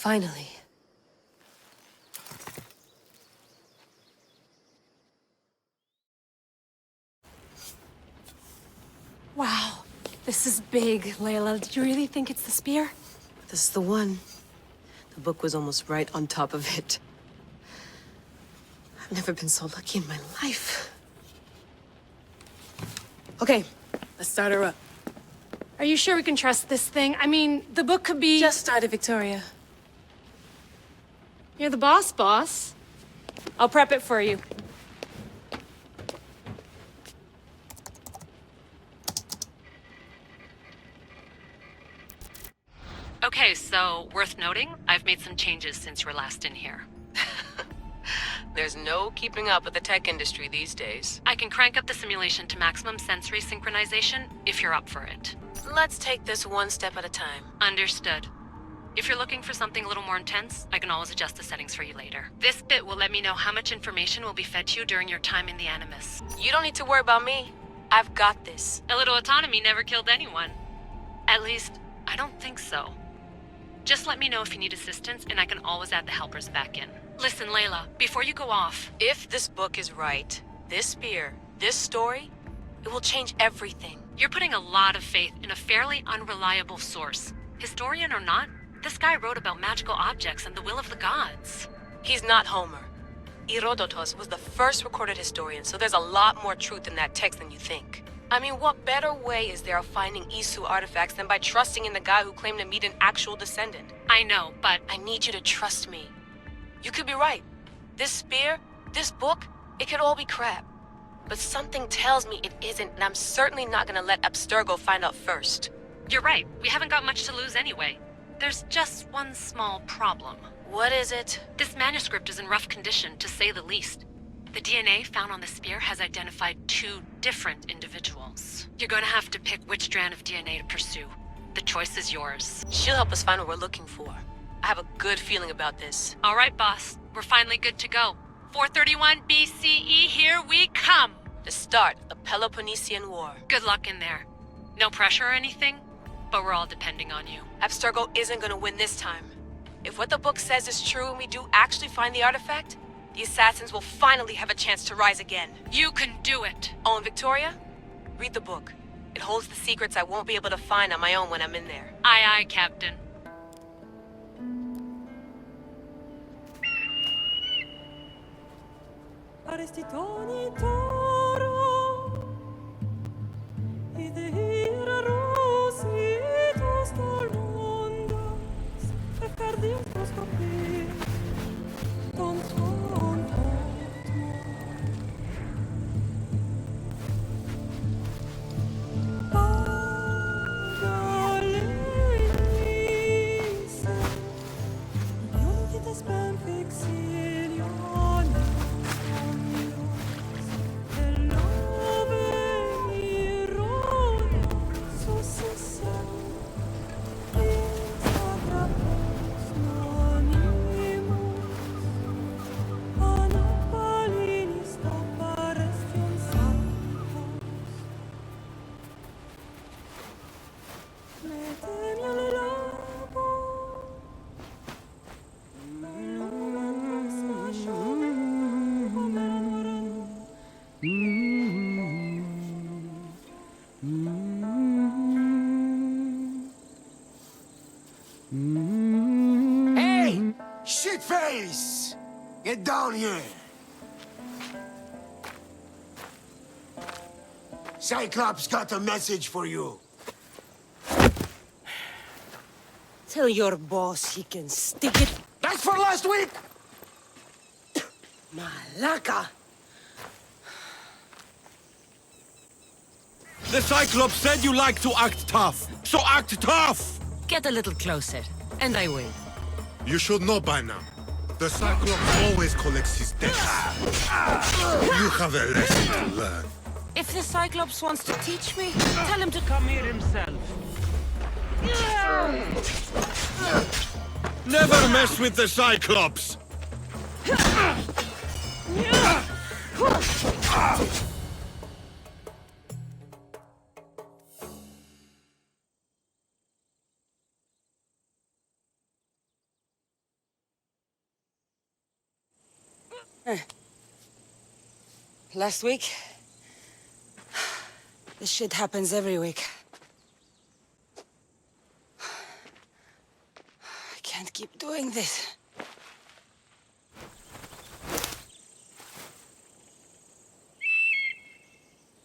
Finally. Wow, this is big, Layla. Did you really think it's the spear? This is the one. The book was almost right on top of it. I've never been so lucky in my life. Okay, let's start her up. Are you sure we can trust this thing? I mean, the book could be... Just started, Victoria. You're the boss. I'll prep it for you. Okay, so worth noting, I've made some changes since you were last in here. There's no keeping up with the tech industry these days. I can crank up the simulation to maximum sensory synchronization if you're up for it. Let's take this one step at a time. Understood. If you're looking for something a little more intense, I can always adjust the settings for you later. This bit will let me know how much information will be fed to you during your time in the Animus. You don't need to worry about me. I've got this. A little autonomy never killed anyone. At least, I don't think so. Just let me know if you need assistance, and I can always add the helpers back in. Listen, Layla, before you go off... If this book is right, this spear, this story, it will change everything. You're putting a lot of faith in a fairly unreliable source. Historian or not, this guy wrote about magical objects and the will of the gods. He's not Homer. Herodotus was the first recorded historian, so there's a lot more truth in that text than you think. I mean, what better way is there of finding Isu artifacts than by trusting in the guy who claimed to meet an actual descendant? I know, but... I need you to trust me. You could be right. This spear, this book, it could all be crap. But something tells me it isn't, and I'm certainly not gonna let Abstergo find out first. You're right. We haven't got much to lose anyway. There's just one small problem. What is it? This manuscript is in rough condition, to say the least. The DNA found on the spear has identified 2 different individuals. You're going to have to pick which strand of DNA to pursue. The choice is yours. She'll help us find what we're looking for. I have a good feeling about this. All right, boss. We're finally good to go. 431 BCE, here we come! The start of the Peloponnesian War. Good luck in there. No pressure or anything, but we're all depending on you. Abstergo isn't gonna win this time. If what the book says is true and we do actually find the artifact, the assassins will finally have a chance to rise again. You can do it! Oh, and Victoria? Read the book. It holds the secrets I won't be able to find on my own when I'm in there. Aye, aye, Captain. Hey! Shitface! Get down here! Cyclops got a message for you. Tell your boss he can stick it. That's for last week! Malaka! The Cyclops said you like to act tough, so act tough! Get a little closer, and I will. You should know by now. The Cyclops always collects his debts. You have a lesson to learn. If the Cyclops wants to teach me, tell him to come here himself. Never mess with the Cyclops! Last week? This shit happens every week. I can't keep doing this.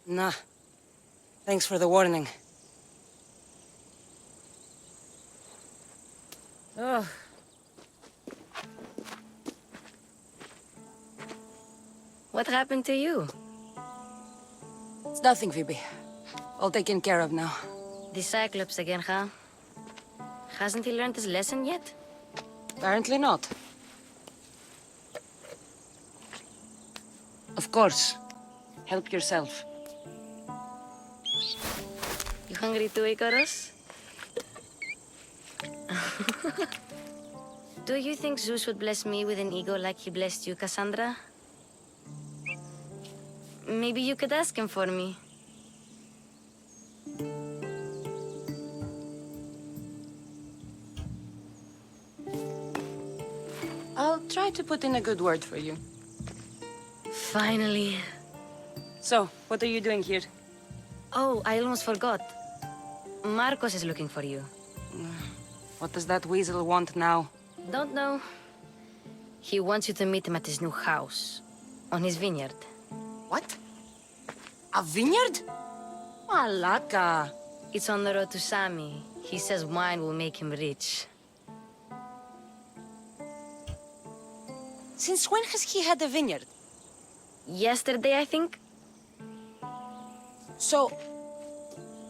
Nah. Thanks for the warning. Ugh. What happened to you? It's nothing, Phoebe. All taken care of now. The Cyclops again, huh? Hasn't he learned his lesson yet? Apparently not. Of course. Help yourself. You hungry too, Icarus? Do you think Zeus would bless me with an ego like he blessed you, Cassandra? Maybe you could ask him for me. I'll try to put in a good word for you. Finally. So, what are you doing here? Oh, I almost forgot. Marcos is looking for you. What does that weasel want now? Don't know. He wants you to meet him at his new house. On his vineyard. What? A vineyard? Malaka. It's on the road to Sami. He says wine will make him rich. Since when has he had a vineyard? Yesterday, I think? So,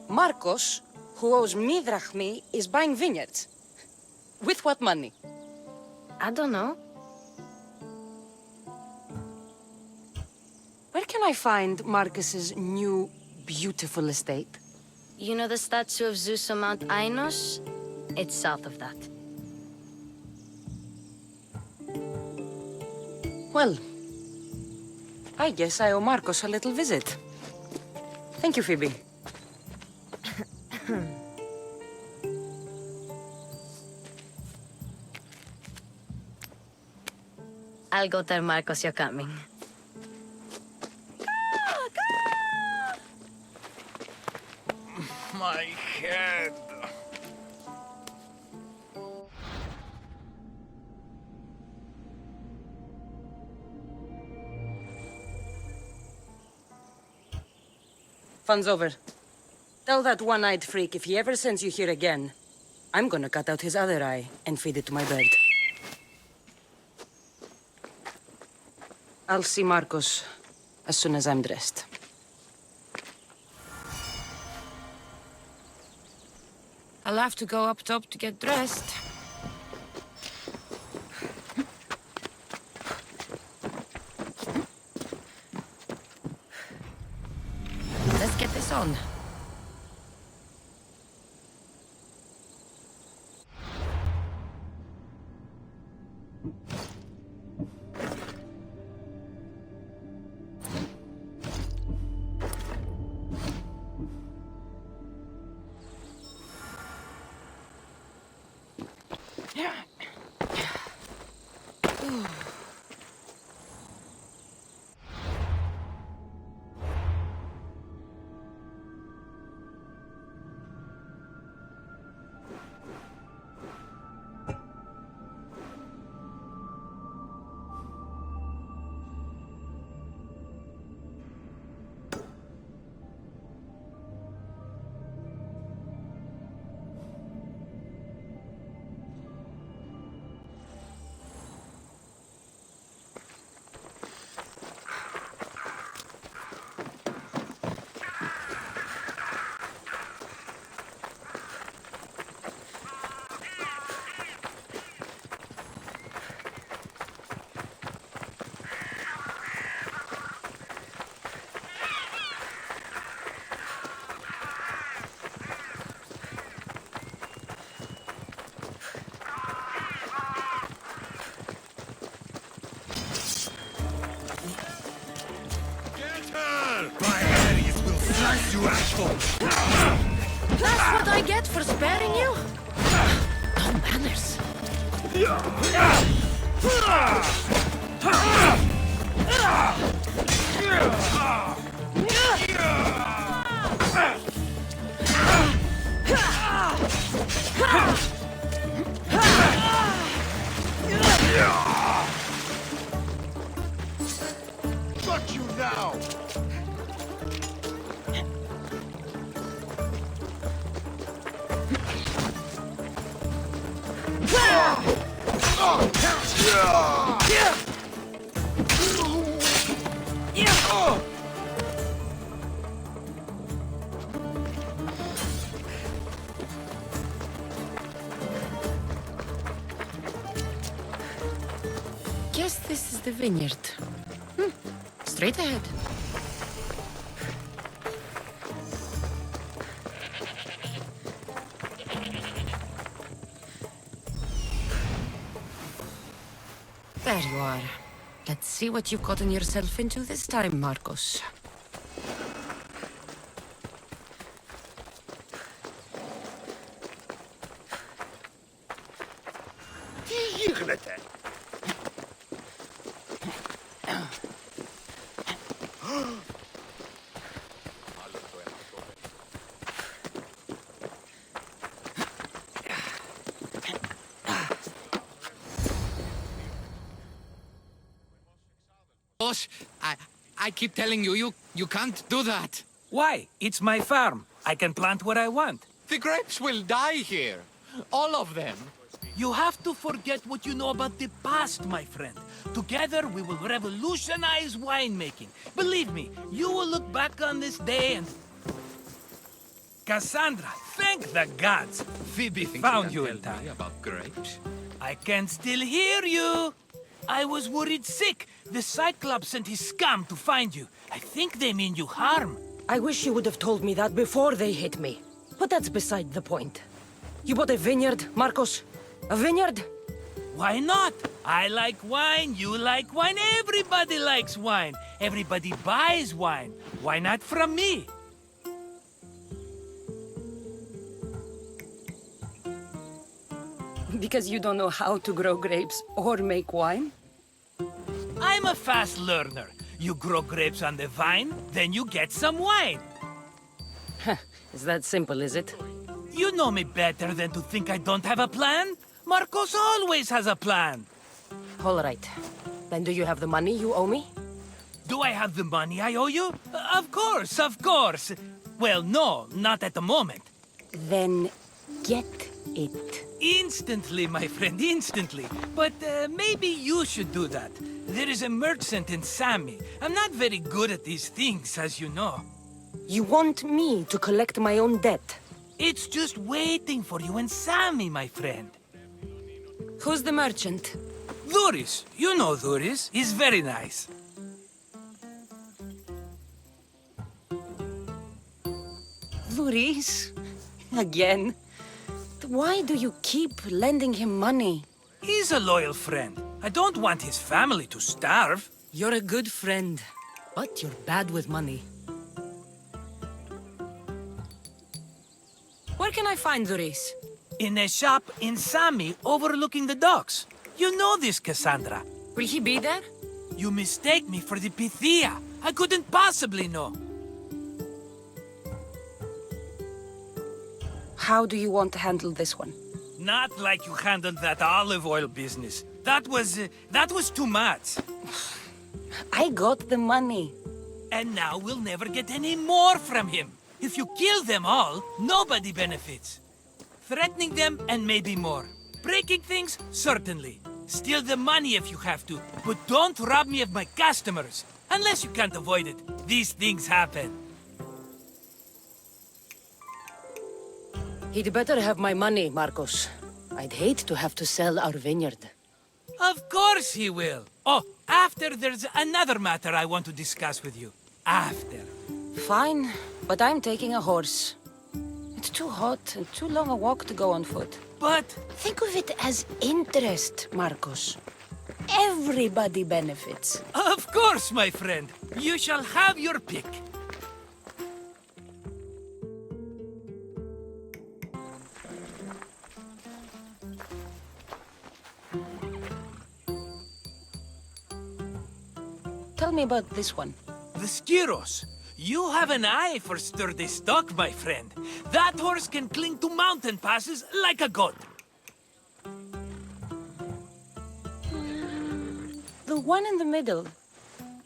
Marcos, who owes me drachmi, is buying vineyards. With what money? I don't know. Where can I find Marcus's new, beautiful estate? You know the statue of Zeus on Mount Ainos? It's south of that. Well, I guess I owe Marcos a little visit. Thank you, Phoebe. I'll go tell Marcos you're coming. My head. Fun's over. Tell that one-eyed freak if he ever sends you here again, I'm gonna cut out his other eye and feed it to my bird. I'll see Marcos as soon as I'm dressed. I'll have to go up top to get dressed. Let's get this on. My Aries will slice you asshole! That's what I get for sparing you? No manners. Got you now! Guess this is the vineyard. Straight ahead. There you are. Let's see what you've gotten yourself into this time, Marcos. Boss, I keep telling you, you can't do that. Why? It's my farm. I can plant what I want. The grapes will die here. All of them. You have to forget what you know about the past, my friend. Together, we will revolutionize winemaking. Believe me, you will look back on this day and... Cassandra, thank the gods! Phoebe thinks Found you you can in tell me time. about grapes. I can still hear you! I was worried sick. The Cyclops sent his scum to find you. I think they mean you harm. I wish you would have told me that before they hit me. But that's beside the point. You bought a vineyard, Marcos? A vineyard? Why not? I like wine, you like wine, everybody likes wine. Everybody buys wine. Why not from me? Because you don't know how to grow grapes or make wine? I'm a fast learner. You grow grapes on the vine, then you get some wine. It's that simple, is it? You know me better than to think I don't have a plan. Marcos always has a plan. All right. Then do you have the money you owe me? Do I have the money I owe you? Of course, of course. Well, no, not at the moment. Then get it. Instantly, my friend, instantly. But maybe you should do that. There is a merchant in Sami. I'm not very good at these things, as you know. You want me to collect my own debt? It's just waiting for you in Sami, my friend. Who's the merchant? Duris. You know Duris. He's very nice. Luis? Again? Why do you keep lending him money? He's a loyal friend. I don't want his family to starve. You're a good friend, but you're bad with money. Where can I find Luis? In a shop in Sami overlooking the docks. You know this, Cassandra. Will he be there? You mistake me for the Pythia. I couldn't possibly know. How do you want to handle this one? Not like you handled that olive oil business. That was too much. I got the money. And now we'll never get any more from him. If you kill them all, nobody benefits. Threatening them, and maybe more. Breaking things, certainly. Steal the money if you have to, but don't rob me of my customers. Unless you can't avoid it. These things happen. He'd better have my money, Marcos. I'd hate to have to sell our vineyard. Of course he will. Oh, after there's another matter I want to discuss with you. After. Fine, but I'm taking a horse. It's too hot and too long a walk to go on foot. But Think of it as interest, Marcos. Everybody benefits. of course, my friend. You shall have your pick. Tell Tell me about this one. The Skiros. You have an eye for sturdy stock, my friend. That horse can cling to mountain passes like a goat. The one in the middle.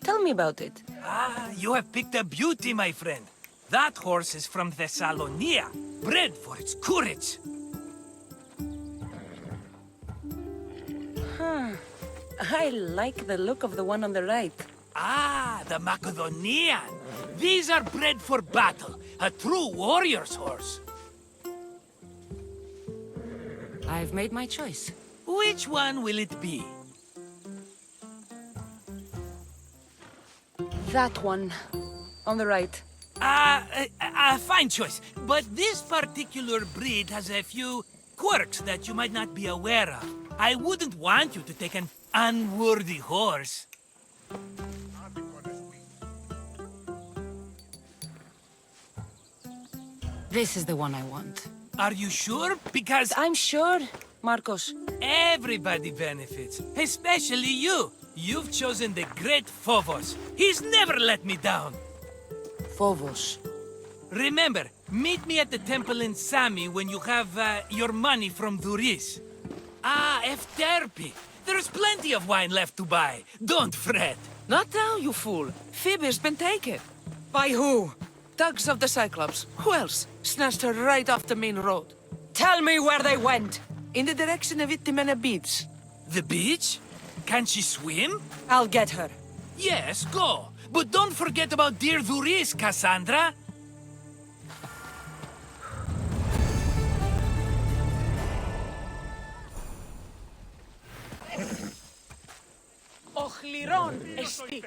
Tell me about it. Ah, you have picked a beauty, my friend. That horse is from Thessalonia, bred for its courage. I like the look of the one on the right. Ah, the Macedonian. These are bred for battle, a true warrior's horse. I've made my choice. Which one will it be? That one. On the right. A fine choice. But this particular breed has a few quirks that you might not be aware of. I wouldn't want you to take an unworthy horse. This is the one I want. Are you sure? Because I'm sure, Marcos. everybody benefits, especially you. You've chosen the great Phobos. He's never let me down. Phobos. Remember, meet me at the temple in Sami when you have your money from Duris. Ah, Efterpi. There's plenty of wine left to buy. Don't fret. Not now, you fool. Phoebe's been taken. By who? Thugs of the Cyclops. Who else? Snatched her right off the main road. Tell me where they went. In the direction of Itimena Beach. The beach? Can she swim? I'll get her. Yes, go. But don't forget about dear Duris, Cassandra. Οχληρών εστί.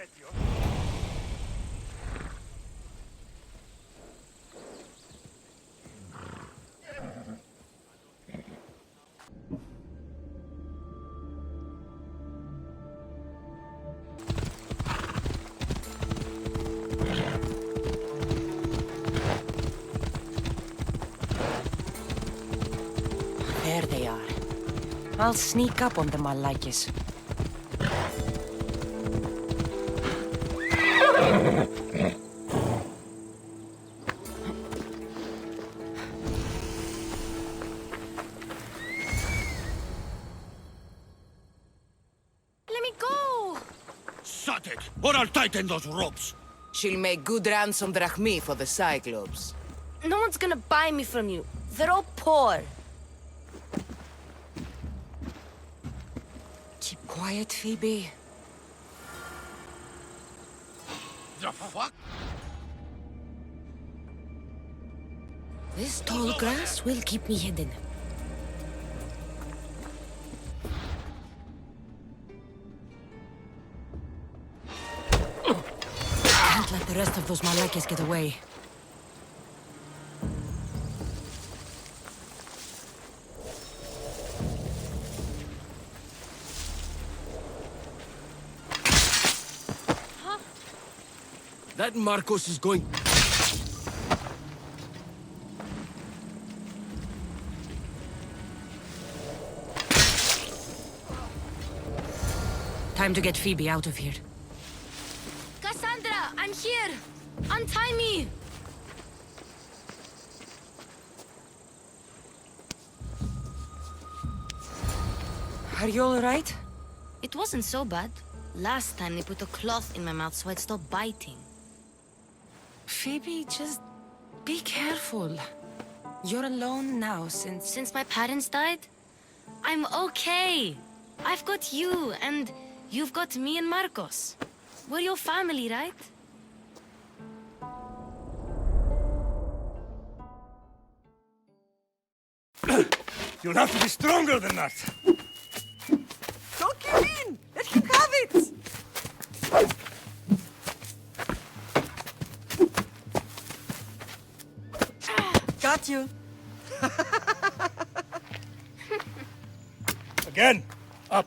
There they are. I'll sneak up on them, Malakis. Let me go! Shut it, or I'll tighten those ropes. She'll make good ransom drachmi for the Cyclops. No one's gonna buy me from you. They're all poor. Keep quiet, Phoebe. The fuck? This tall grass will keep me hidden. Can't let the rest of those Malakis get away. That Marcos is going... Time to get Phoebe out of here. Cassandra, I'm here! Untie me! Are you all right? It wasn't so bad. Last time they put a cloth in my mouth so I'd stop biting. Phoebe, just be careful. You're alone now since... Since my parents died, I'm okay. I've got you, and you've got me and Marcos. We're your family, right? You'll have to be stronger than that. Don't give in! Let him have it! Got you. Again, up.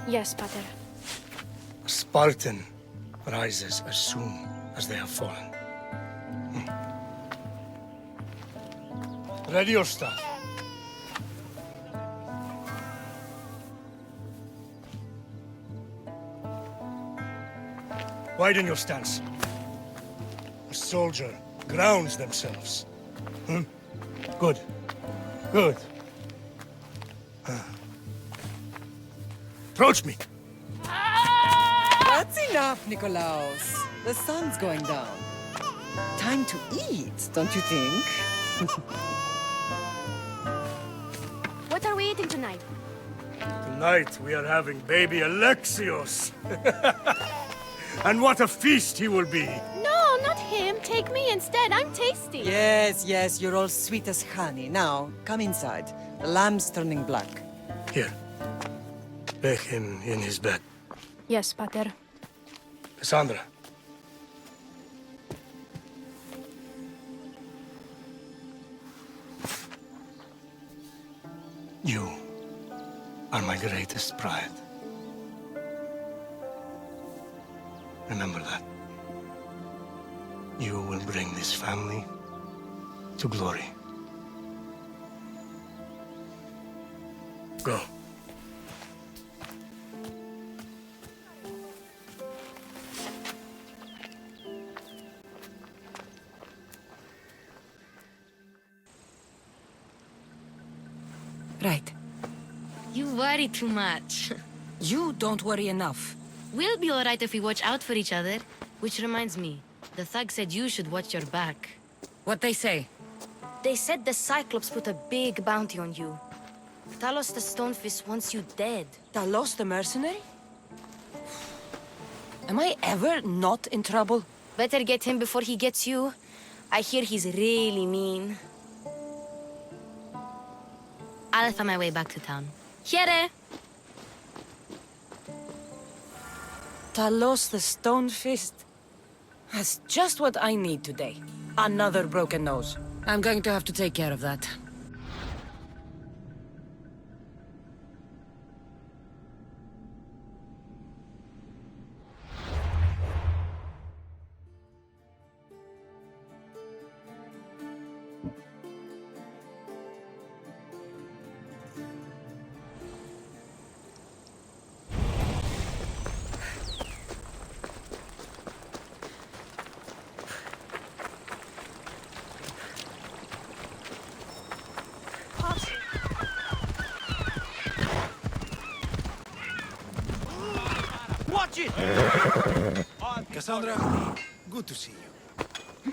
Yes, Pater. A Spartan rises as soon as they have fallen. Ready your staff. Widen your stance. A soldier grounds themselves. Good. Good. Approach me. That's enough, Nikolaus. The sun's going down. Time to eat, don't you think? What are we eating tonight? Tonight we are having baby Alexios. And what a feast he will be. No, not him. Take me instead. I'm tasty. Yes, yes, you're all sweet as honey. Now, come inside. The lamb's turning black. Here. Lay him in his bed. Yes, Pater. Cassandra. You are my greatest pride. Remember that. You will bring this family to glory. Go. Right. You worry too much. You don't worry enough. We'll be alright if we watch out for each other. Which reminds me, the thug said you should watch your back. What they say? They said the Cyclops put a big bounty on you. Talos the Stonefist wants you dead. Talos the mercenary? Am I ever not in trouble? Better get him before he gets you. I hear he's really mean. I'll find my way back to town. Here! Talos the Stonefist? That's just what I need today. Another broken nose. I'm going to have to take care of that. Watch it! Cassandra, good to see you.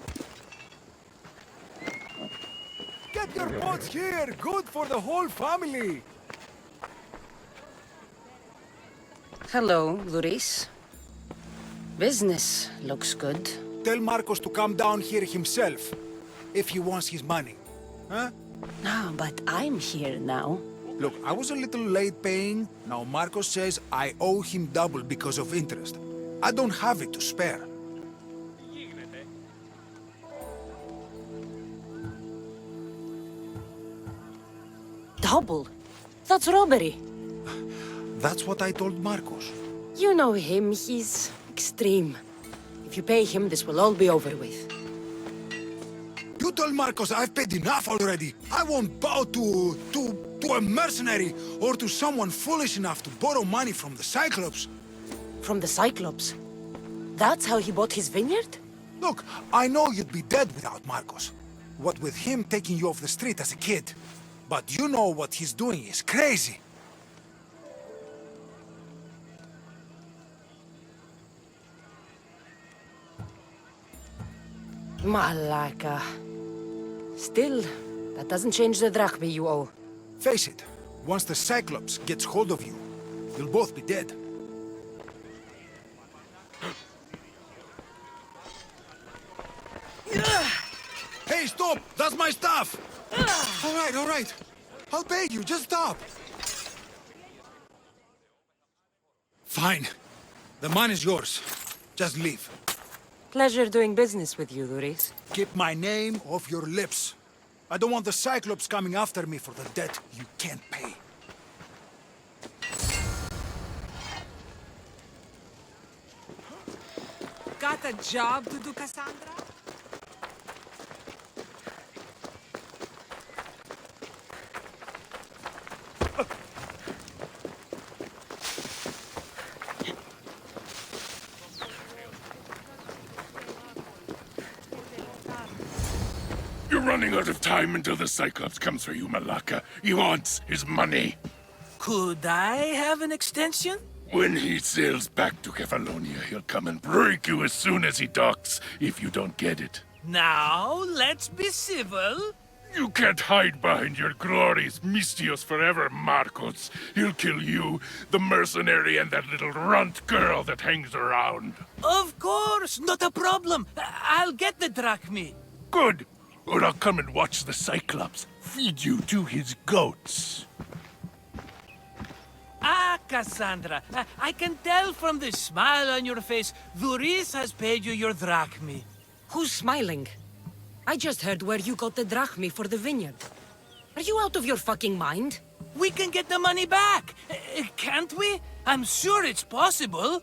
Get your pots here! Good for the whole family! Hello, Luris. Business looks good. Tell Marcos to come down here himself, if he wants his money. Huh? No, but I'm here now. Look, I was a little late paying. Now Marcos says I owe him double because of interest. I don't have it to spare. Double? That's robbery. That's what I told Marcos. You know him, he's extreme. If you pay him, this will all be over with. You told Marcos I've paid enough already. I won't bow to a mercenary or to someone foolish enough to borrow money from the Cyclops. From the Cyclops? That's how he bought his vineyard? Look, I know you'd be dead without Marcos. What with him taking you off the street as a kid. But you know what he's doing is crazy. Malaka. Still, that doesn't change the drachma you owe. Face it, once the Cyclops gets hold of you, you'll both be dead. Hey, stop! That's my stuff! All right. I'll pay you, just stop. Fine. The money's yours. Just leave. Pleasure doing business with you, Luris. Keep my name off your lips. I don't want the Cyclops coming after me for the debt you can't pay. Got a job to do, Cassandra? running out of time until the Cyclops comes for you, Malaka. He wants his money. Could I have an extension? When he sails back to Kefalonia, he'll come and break you as soon as he docks, if you don't get it. Now, let's be civil. You can't hide behind your glories, Mistios forever, Marcos. He'll kill you, the mercenary, and that little runt girl that hangs around. Of course, not a problem. I'll get the drachmi. Good. Or I'll come and watch the Cyclops feed you to his goats. Ah, Cassandra, I can tell from the smile on your face, Duris has paid you your drachmi. Who's smiling? I just heard where you got the drachmi for the vineyard. Are you out of your fucking mind? We can get the money back, can't we? I'm sure it's possible.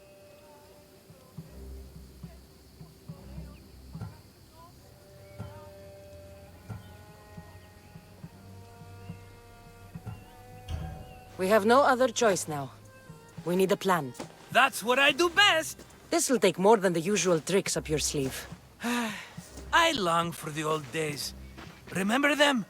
We have no other choice now. We need a plan. That's what I do best. This'll take more than the usual tricks up your sleeve. I long for the old days. Remember them?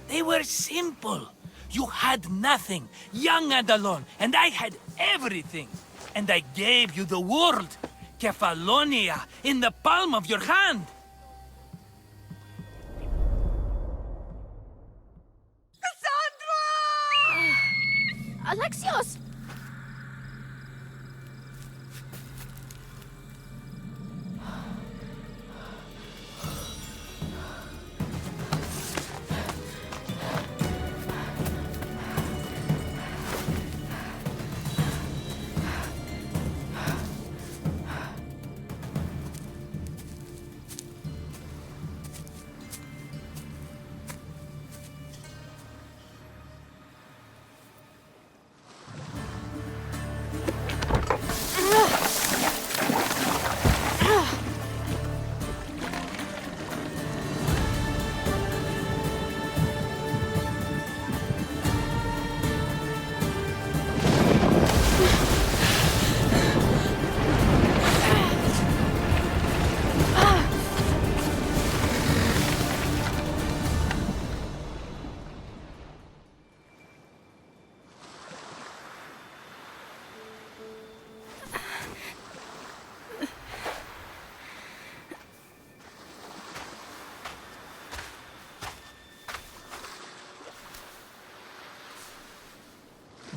They were simple. You had nothing, young and alone, and I had everything. And I gave you the world, Kefalonia, in the palm of your hand. Alexios!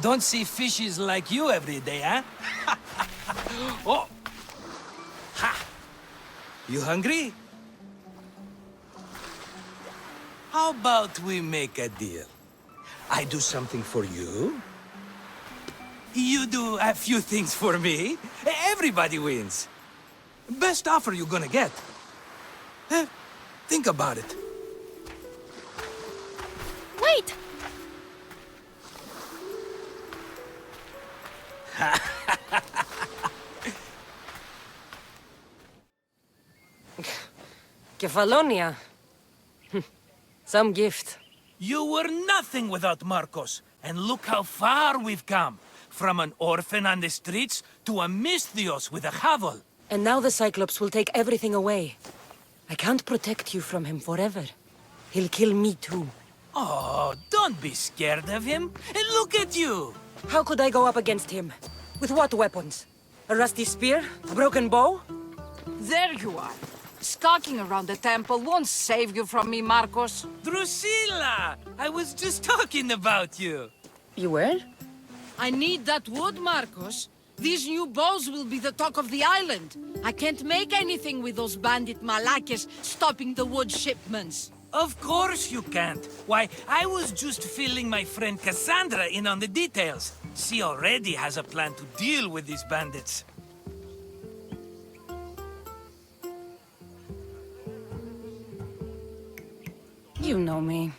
Don't see fishes like you every day, huh? Oh! Ha! You hungry? How about we make a deal? I do something for you. You do a few things for me. Everybody wins. Best offer you're gonna get. Think about it. Wait! Kefalonia. Some gift. You were nothing without Marcos, and look how far we've come. From an orphan on the streets to a Mistios with a hovel. And now the Cyclops will take everything away. I can't protect you from him forever. He'll kill me too. Oh, don't be scared of him. And look at you. How could I go up against him? With what weapons? A rusty spear? A broken bow? There you are. Skulking around the temple won't save you from me, Marcos. Drusilla! I was just talking about you. You were? I need that wood, Marcos. These new bows will be the talk of the island. I can't make anything with those bandit malakes stopping the wood shipments. Of course you can't. Why, I was just filling my friend Cassandra in on the details. She already has a plan to deal with these bandits. You know me.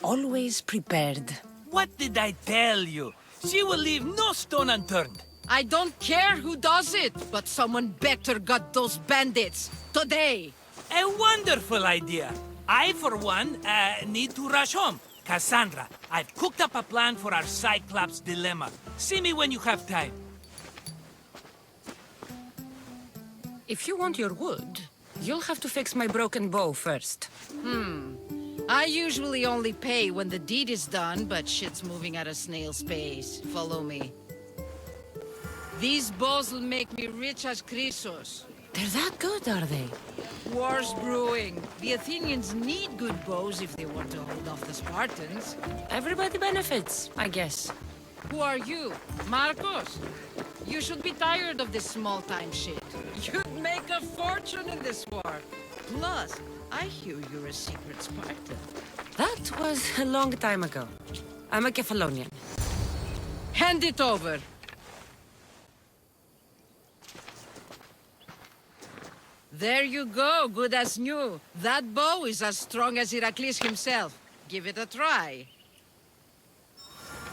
Always prepared. What did I tell you? She will leave no stone unturned. I don't care who does it, but someone better got those bandits. Today. A wonderful idea. I, for one, need to rush home. Cassandra, I've cooked up a plan for our Cyclops dilemma. See me when you have time. If you want your wood, You'll have to fix my broken bow first. I usually only pay when the deed is done, but shit's moving at a snail's pace. Follow me. These bows will make me rich as Chrysos. They're that good, are they? War's brewing. The Athenians need good bows if they want to hold off the Spartans. Everybody benefits, I guess. Who are you? Marcos? You should be tired of this small-time shit. You'd make a fortune in this war. Plus, I hear you're a secret Spartan. That was a long time ago. I'm a Kephalonian. Hand it over. There you go, good as new. That bow is as strong as Heracles himself. Give it a try.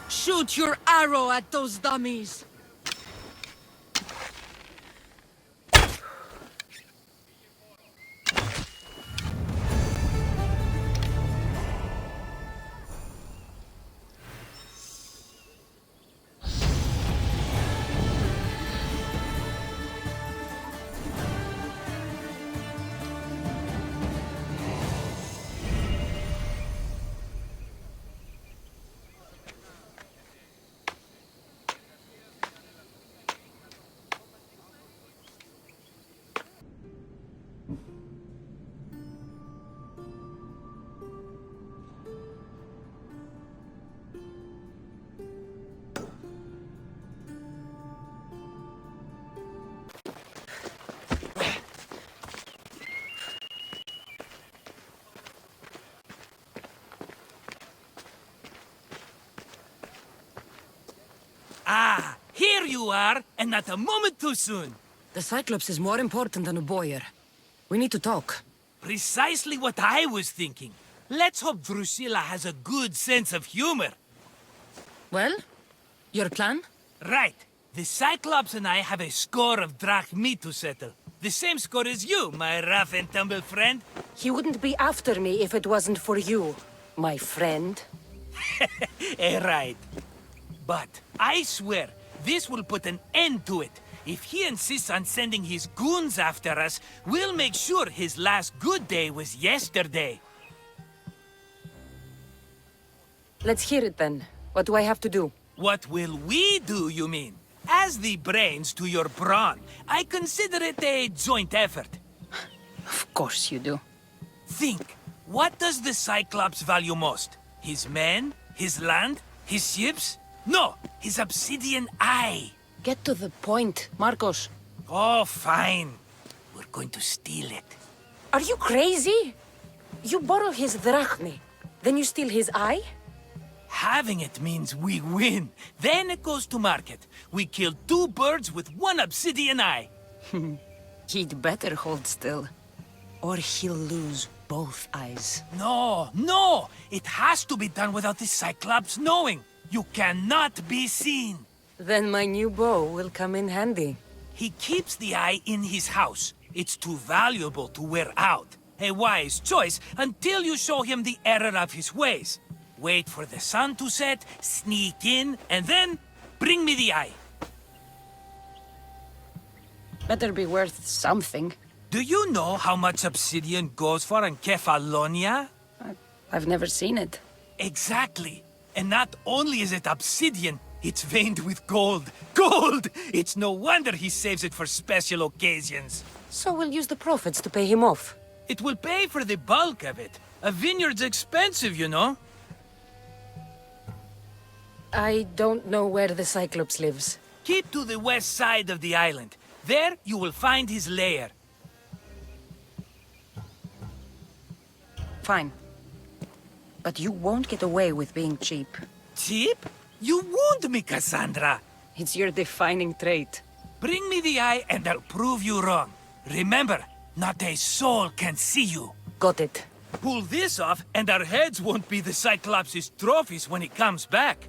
Shoot your arrow at those dummies. Ah, here you are, and not a moment too soon. The Cyclops is more important than a boyar. We need to talk. Precisely what I was thinking. Let's hope Drusilla has a good sense of humor. Well, your plan? Right. The Cyclops and I have a score of drachmi to settle. The same score as you, my rough and tumble friend. He wouldn't be after me if it wasn't for you, my friend. Right. But I swear, this will put an end to it. If he insists on sending his goons after us, we'll make sure his last good day was yesterday. Let's hear it then. What do I have to do? What will we do, you mean? As the brains to your brawn, I consider it a joint effort. Of course you do. Think, what does the Cyclops value most? His men? His land? His ships? No, his obsidian eye. Get to the point, Marcos. Oh, fine. We're going to steal it. Are you crazy? You borrow his drachmi, then you steal his eye? Having it means we win. Then it goes to market. We kill 2 birds with 1 obsidian eye. He'd better hold still, or he'll lose both eyes. No! It has to be done without the Cyclops knowing. You cannot be seen. Then my new bow will come in handy. He keeps the eye in his house. It's too valuable to wear out. A wise choice until you show him the error of his ways. Wait for the sun to set, sneak in, and then bring me the eye. Better be worth something. Do you know how much obsidian goes for in Kefalonia? I've never seen it. Exactly. And not only is it obsidian, it's veined with gold. Gold! It's no wonder he saves it for special occasions. So we'll use the profits to pay him off. It will pay for the bulk of it. A vineyard's expensive, you know. I don't know where the Cyclops lives. Keep to the west side of the island. There you will find his lair. Fine. But you won't get away with being cheap. Cheap? You wound me, Cassandra. It's your defining trait. Bring me the eye and I'll prove you wrong. Remember, not a soul can see you. Got it. Pull this off and our heads won't be the Cyclops' trophies when he comes back.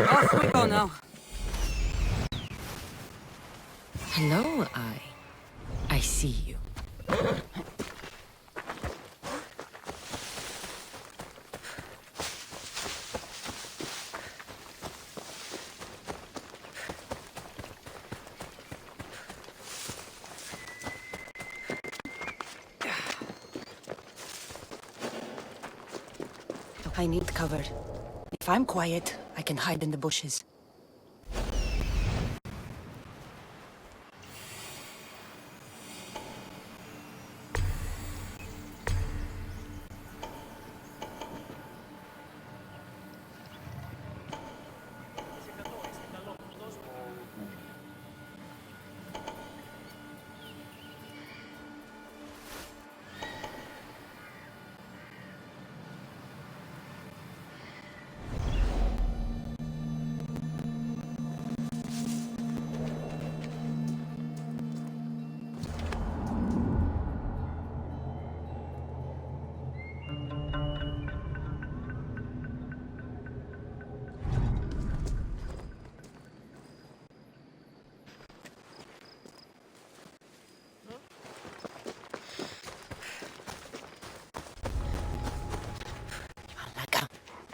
Off we go now. Hello, I see you. I need cover. If I'm quiet, I can hide in the bushes.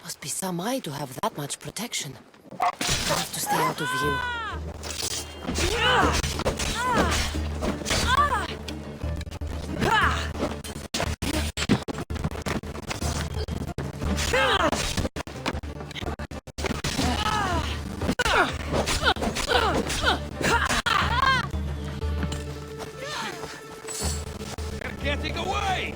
Must be some eye to have that much protection. I have to stay out of view. They're getting away!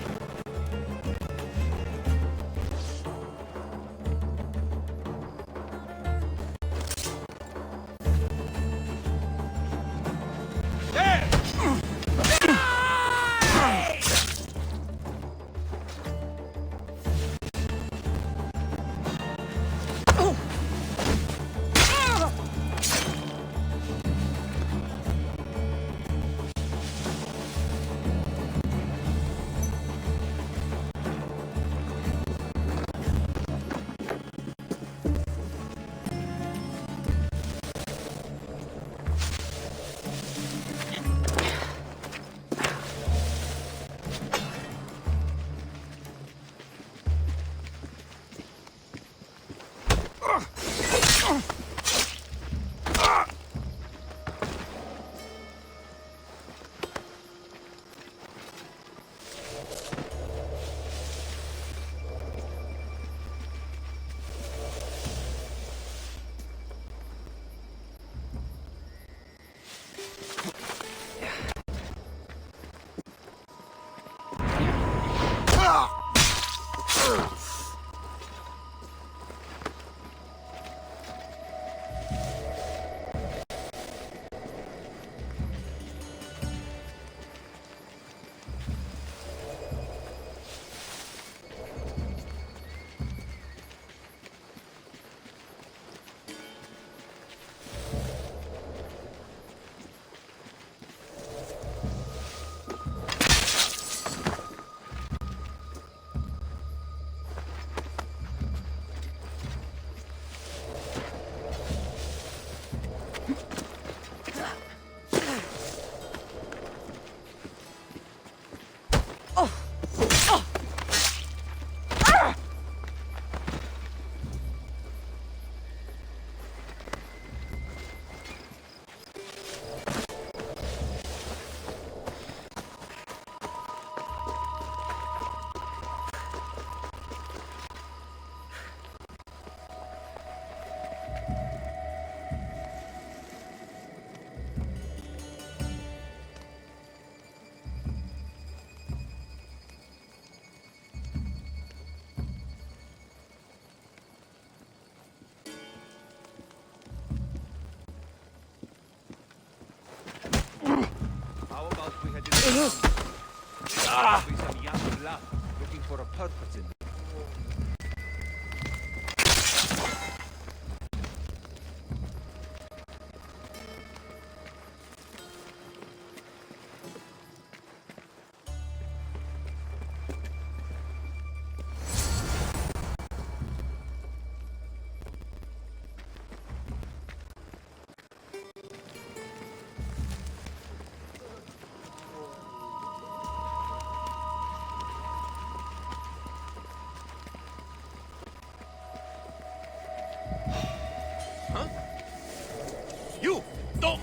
Looking for a purpose in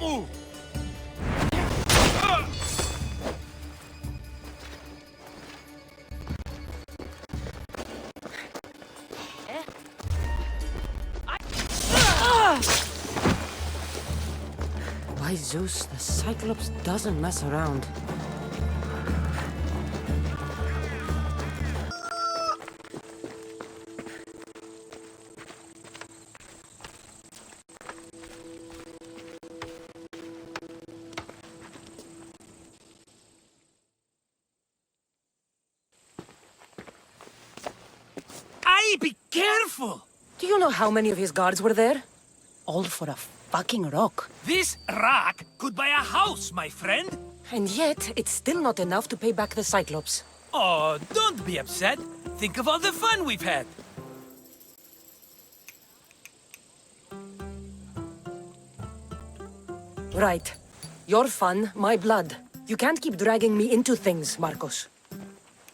move! By Zeus, the Cyclops doesn't mess around. Be careful! Do you know how many of his guards were there? All for a fucking rock. This rock could buy a house, my friend. And yet, it's still not enough to pay back the Cyclops. Oh, don't be upset. Think of all the fun we've had. Right. Your fun, my blood. You can't keep dragging me into things, Marcos.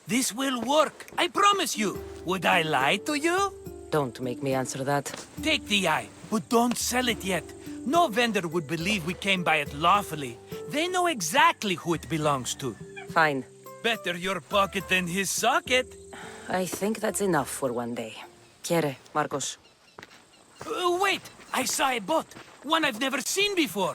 This will work, I promise you. Would I lie to you? Don't make me answer that. Take the eye, but don't sell it yet. No vendor would believe we came by it lawfully. They know exactly who it belongs to. Fine. Better your pocket than his socket. I think that's enough for one day. Quiere, Marcos. Wait! I saw a boat. One I've never seen before.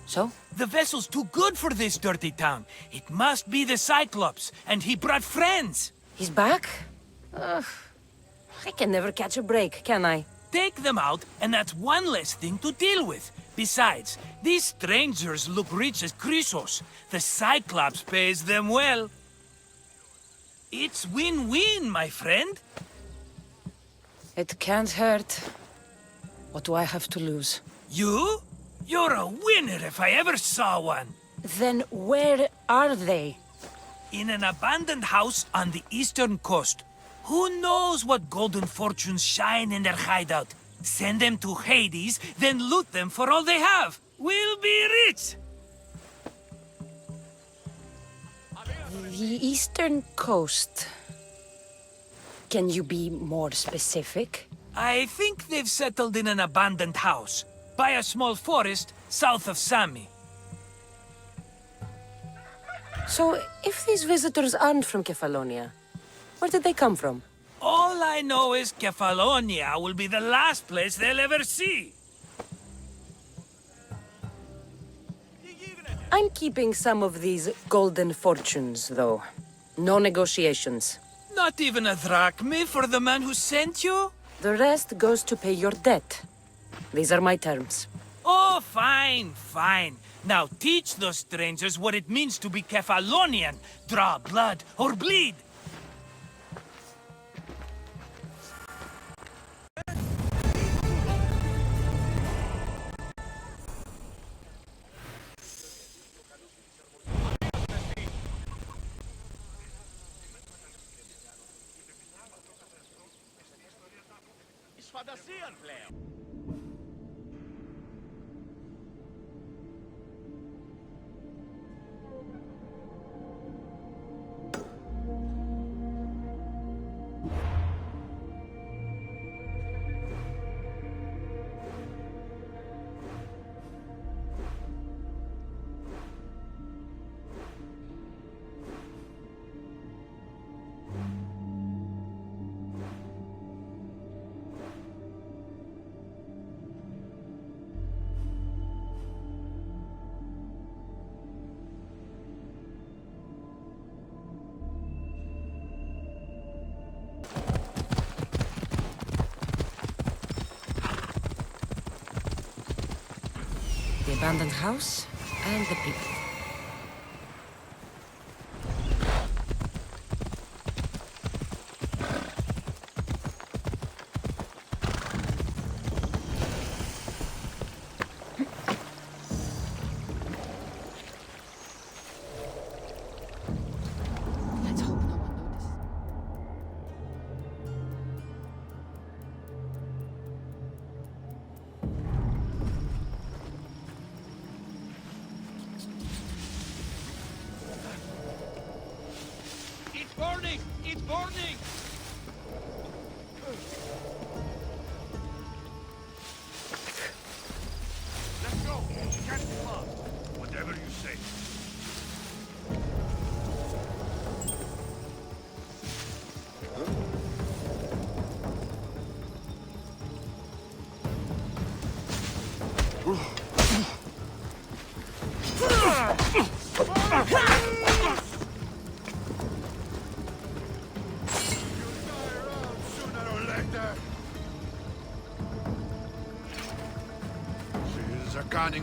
So? The vessel's too good for this dirty town. It must be the Cyclops, and he brought friends. He's back? I can never catch a break, can I? Take them out, and that's one less thing to deal with. Besides, these strangers look rich as Chrysos. The Cyclops pays them well. It's win-win, my friend. It can't hurt. What do I have to lose? You? You're a winner if I ever saw one. Then where are they? In an abandoned house on the eastern coast. Who knows what golden fortunes shine in their hideout? Send them to Hades, then loot them for all they have. We'll be rich! The eastern coast. Can you be more specific? I think they've settled in an abandoned house, by a small forest south of Sami. So, if these visitors aren't from Kefalonia, where did they come from? All I know is Kefalonia will be the last place they'll ever see. I'm keeping some of these golden fortunes, though. No negotiations. Not even a drachme for the man who sent you? The rest goes to pay your debt. These are my terms. Oh, fine, fine. Now teach those strangers what it means to be Kefalonian. Draw blood or bleed. The abandoned house and the people. Let's hope no one notices. It's burning! It's burning! Let's go. She can't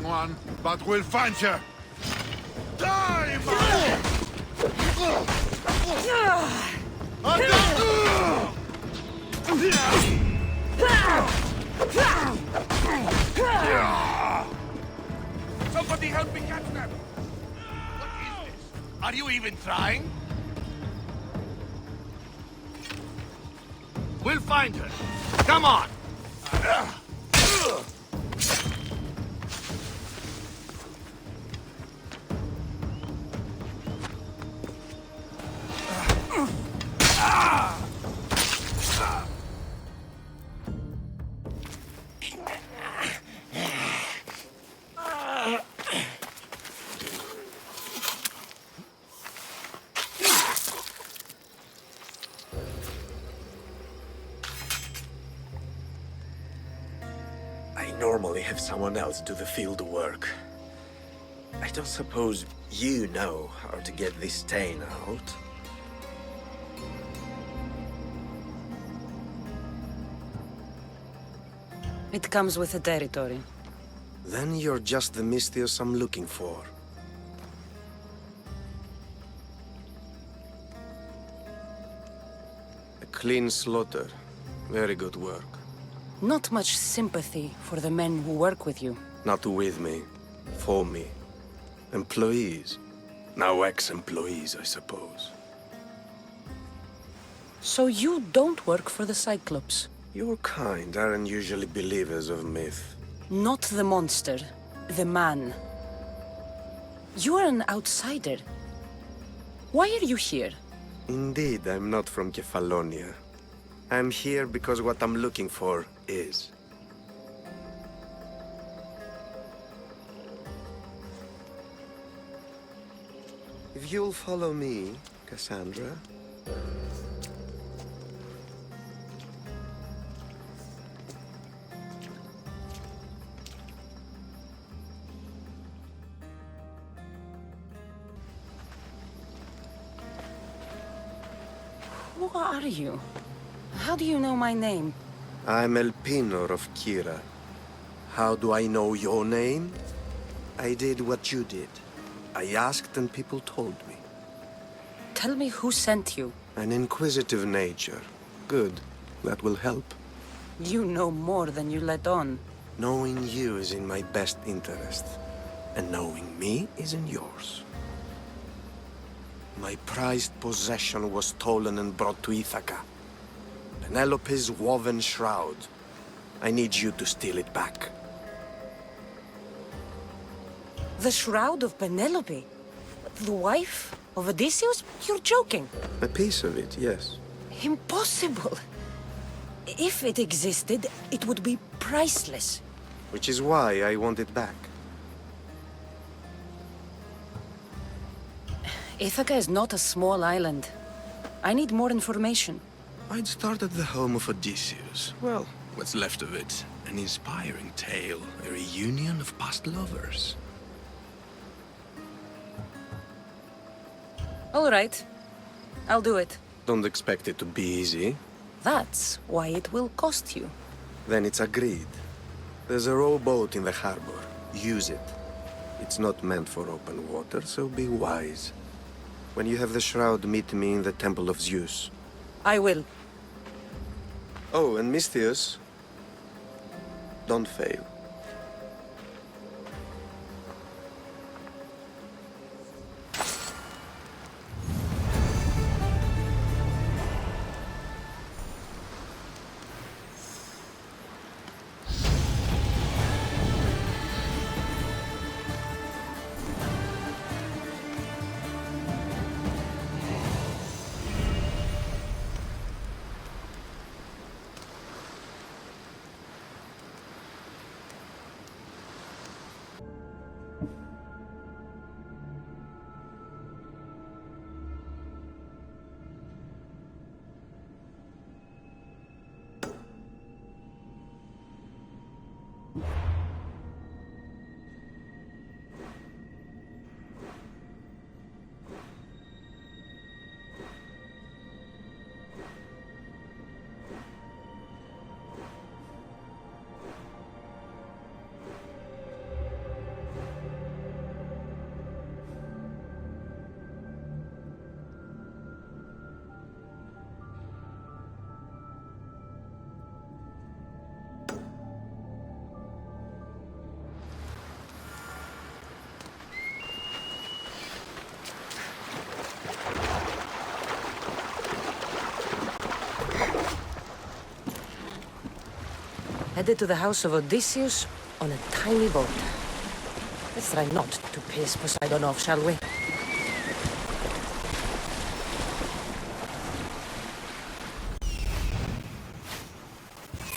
one, but we'll find you. Die, man! Somebody help me catch them! What is this? Are you even trying? We'll find her. Come on! I normally have someone else do the field work. I don't suppose you know how to get this stain out. It comes with the territory. Then you're just the Mystios I'm looking for. A clean slaughter. Very good work. Not much sympathy for the men who work with you. Not with me. For me. Employees. Now ex-employees, I suppose. So you don't work for the Cyclops? Your kind aren't usually believers of myth. Not the monster. The man. You are an outsider. Why are you here? Indeed, I'm not from Kefalonia. I'm here because what I'm looking for is. If you'll follow me, Cassandra. Who are you? How do you know my name? I'm Elpinor of Kira. How do I know your name? I did what you did. I asked and people told me. Tell me who sent you. An inquisitive nature. Good. That will help. You know more than you let on. Knowing you is in my best interest. And knowing me is in yours. My prized possession was stolen and brought to Ithaca. Penelope's woven shroud. I need you to steal it back. The shroud of Penelope? The wife of Odysseus? You're joking. A piece of it, yes. Impossible. If it existed, it would be priceless. Which is why I want it back. Ithaca is not a small island. I need more information. I'd start at the home of Odysseus. Well, what's left of it? An inspiring tale, a reunion of past lovers. All right. I'll do it. Don't expect it to be easy. That's why it will cost you. Then it's agreed. There's a rowboat in the harbor. Use it. It's not meant for open water, so be wise. When you have the shroud, meet me in the Temple of Zeus. I will. Oh, and Mystios, don't fail. Headed to the house of Odysseus on a tiny boat. Let's try not to piss Poseidon off, shall we?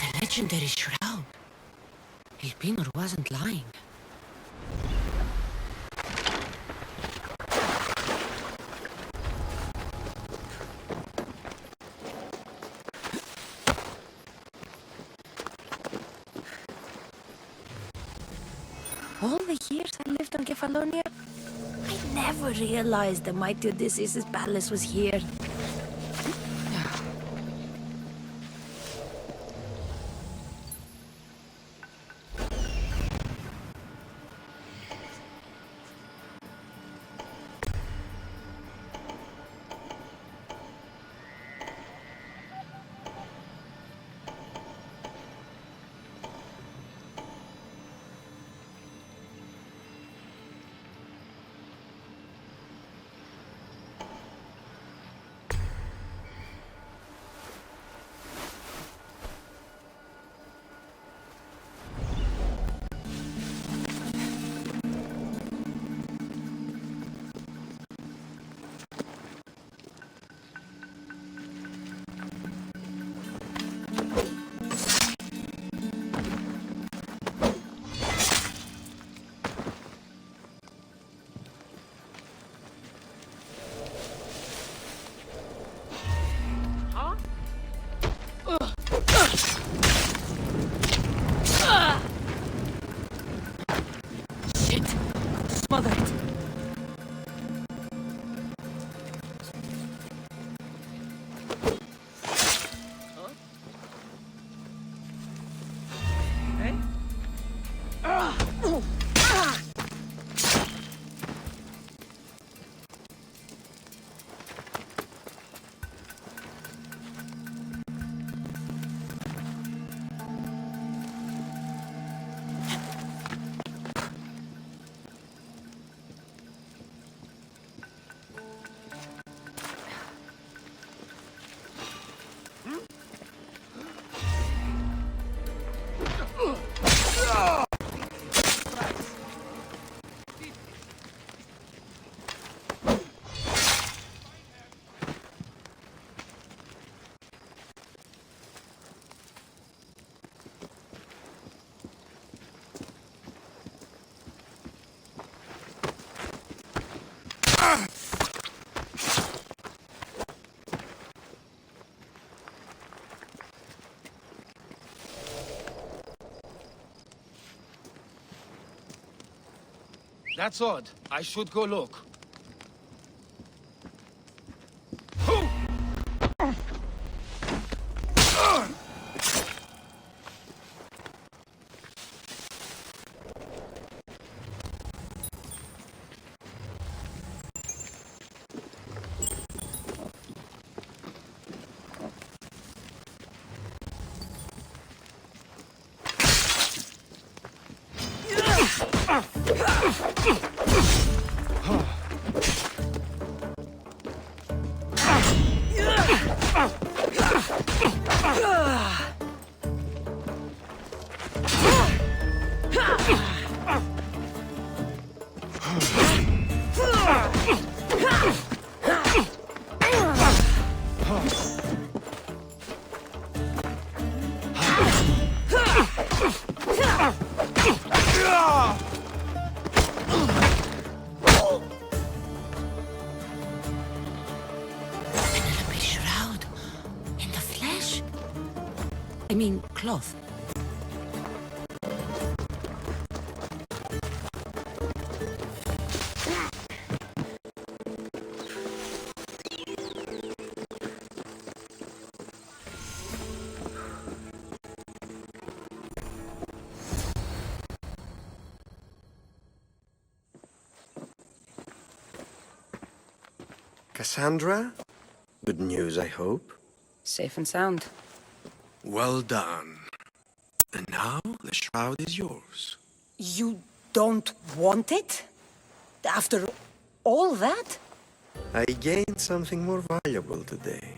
The legendary shroud. Elpinor wasn't lying. All the years I lived on Kefalonia, I never realized the mighty Odysseus' palace was here. That's odd. I should go look. Penelope's shroud. In the flesh? I mean, cloth. Cassandra? Good news, I hope. Safe and sound. Well done. And now the shroud is yours. You don't want it? After all that? I gained something more valuable today.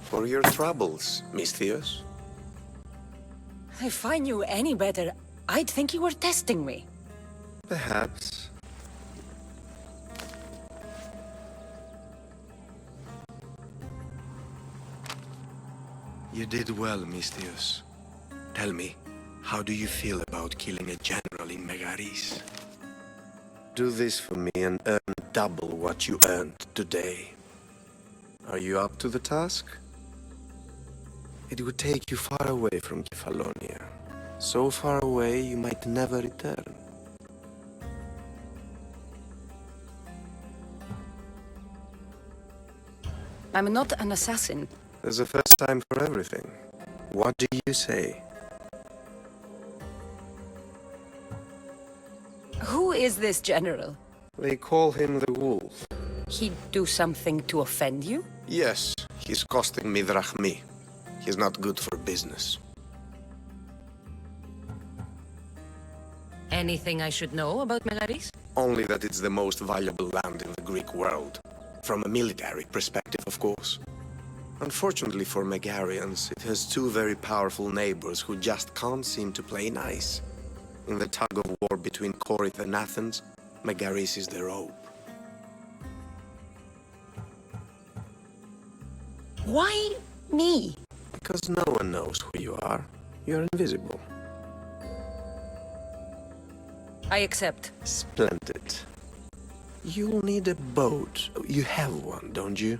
For your troubles, Misthios. If I knew any better, I'd think you were testing me. Perhaps. You did well, Mistios. Tell me, how do you feel about killing a general in Megaris? Do this for me and earn double what you earned today. Are you up to the task? It would take you far away from Kefalonia. So far away you might never return. I'm not an assassin. There's a first time for everything. What do you say? Who is this general? They call him the Wolf. He'd do something to offend you? Yes, he's costing me drachmi. He's not good for business. Anything I should know about Megaris? Only that it's the most valuable land in the Greek world. From a military perspective, of course. Unfortunately for Megarians, it has two very powerful neighbors who just can't seem to play nice. In the tug of war between Corinth and Athens, Megaris is the rope. Why me? Because no one knows who you are. You're invisible. I accept. Splendid. You'll need a boat. You have one, don't you?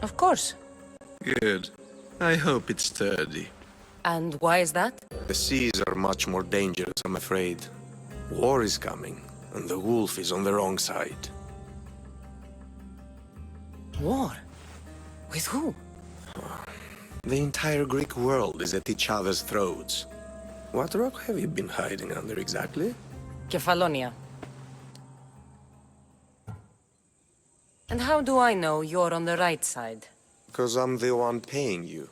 Of course. Good. I hope it's sturdy. And why is that? The seas are much more dangerous, I'm afraid. War is coming, and the wolf is on the wrong side. War? With who? The entire Greek world is at each other's throats. What rock have you been hiding under exactly? Kefalonia. And how do I know you're on the right side? Because I'm the one paying you.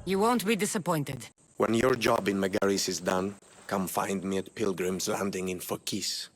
You won't be disappointed. When your job in Megaris is done, come find me at Pilgrim's Landing in Phokis.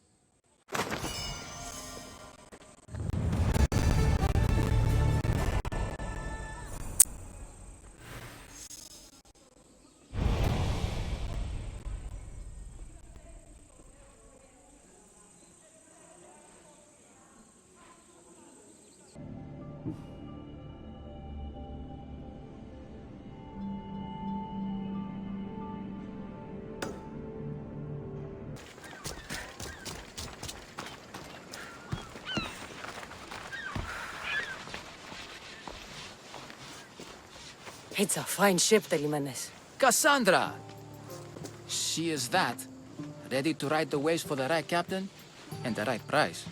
It's a fine ship, Telimenes. Cassandra! She is that. Ready to ride the waves for the right captain and the right price.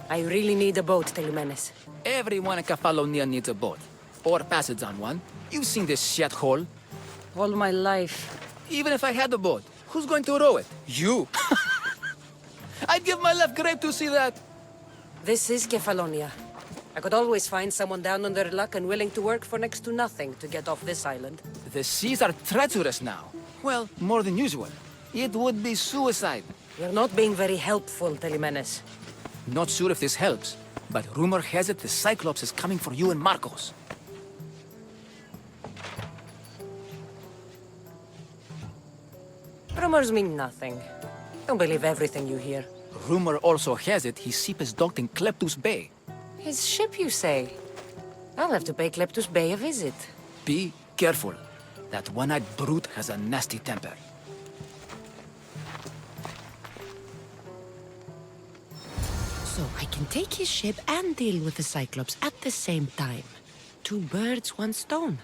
I really need a boat, Telimenes. Everyone in Kefalonia needs a boat. Or passage on one. You've seen this shithole. All my life. Even if I had a boat, who's going to row it? You! I'd give my left grape to see that. This is Kefalonia. I could always find someone down on their luck and willing to work for next to nothing to get off this island. The seas are treacherous now. Well, more than usual. It would be suicide. You're not being very helpful, Telimenes. Not sure if this helps, but rumor has it the Cyclops is coming for you and Marcos. Rumors mean nothing. Don't believe everything you hear. Rumor also has it his ship is docked in Kleptus Bay. His ship, you say? I'll have to pay Kleptus Bay a visit. Be careful. That one-eyed brute has a nasty temper. So I can take his ship and deal with the Cyclops at the same time. Two birds, one stone.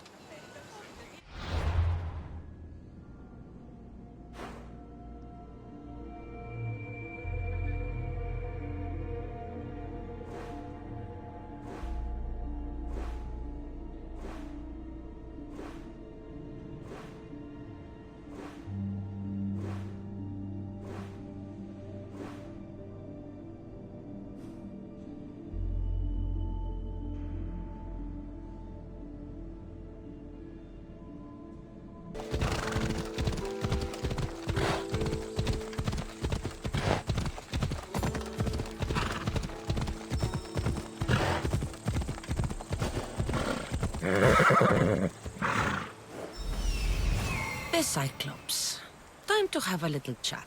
The Cyclops. Time to have a little chat.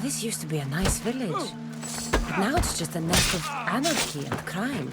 This used to be a nice village. But now it's just a nest of anarchy and crime.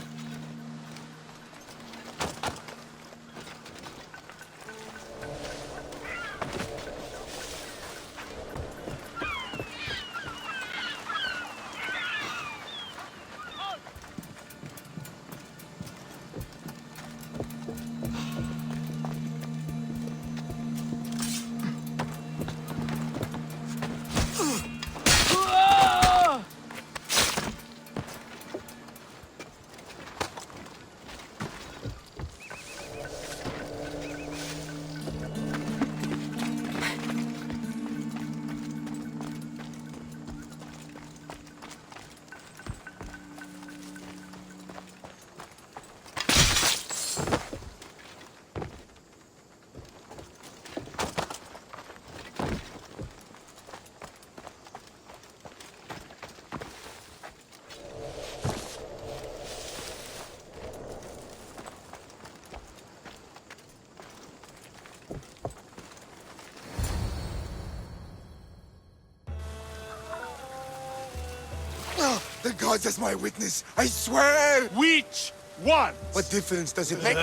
The gods as my witness, I swear! Which one? What difference does it make?